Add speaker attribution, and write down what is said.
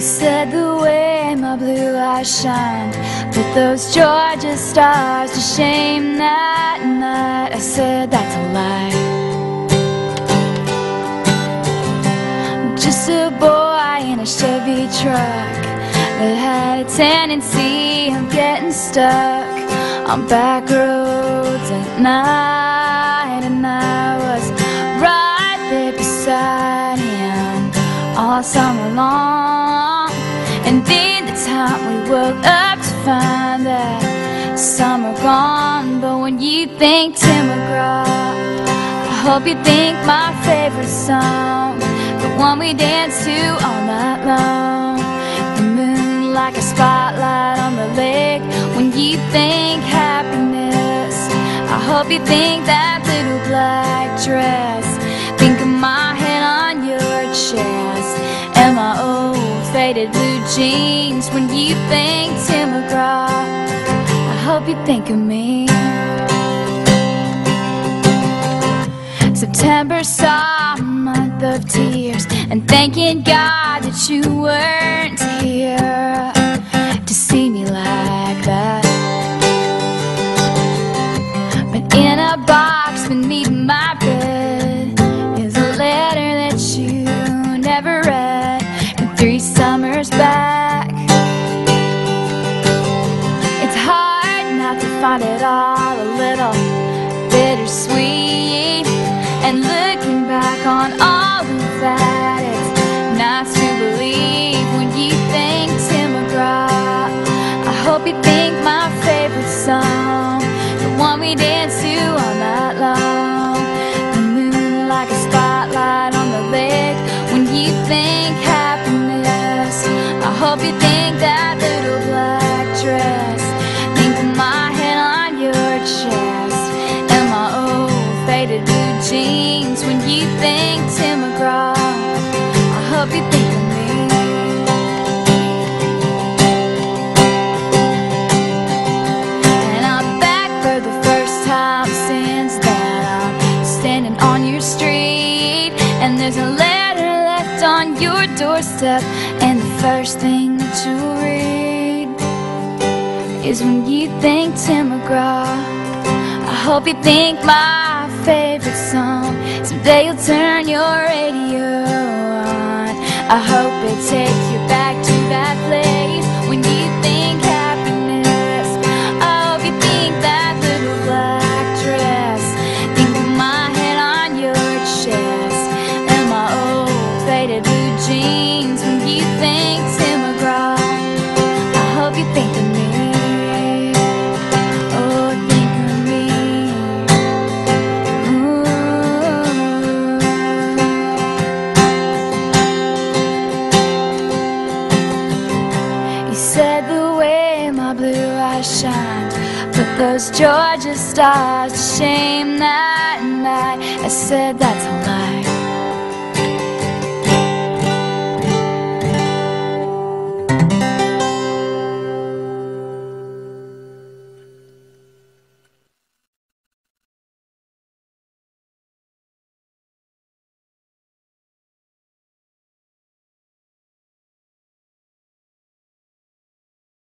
Speaker 1: said the way my blue eyes shined put those Georgia stars to shame that night. I said that's a lie. I'm just a boy in a Chevy truck that had a tendency of getting stuck on back roads at night, and I was right there beside him all summer long. And then the time we woke up to find that summer gone. But when you think Tim McGraw, I hope you think my favorite song, the one we danced to all night long. The moon like a spotlight on the lake. When you think happiness, I hope you think that little black dress. Think of my head on your chest and my old faded blue jeans. When you think Tim McGraw, I hope you think of me. September saw a month of tears, and thanking God that you weren't here to see me like that. But in a box beneath my bed is a letter that you never read from 3 summers back. It's hard not to find it all a little bittersweet, and looking back on all of that, it's nice to believe. When you think Tim McGraw, I hope you think my favorite song, the one we danced to all night long. The moon like a spotlight on the lake. When you think happiness, I hope you think that little black dress. Think of my head on your chest and my old faded blue jeans. When you think Tim McGraw, I hope you think of me. And I'm back for the first time since then. I'm standing on your street, and there's a letter left on your doorstep, and the first thing that you'll read is when you think Tim McGraw, I hope you think my favorite song. Someday you'll turn your radio on. I hope it takes you back to that place when you think happiness. I hope you think that little black dress. Think of my head on your chest and my old faded blue jeans. When you think Tim McGraw, I hope you think of me. Said the way my blue eyes shined put those Georgia stars to shame that night. I said that's a lie.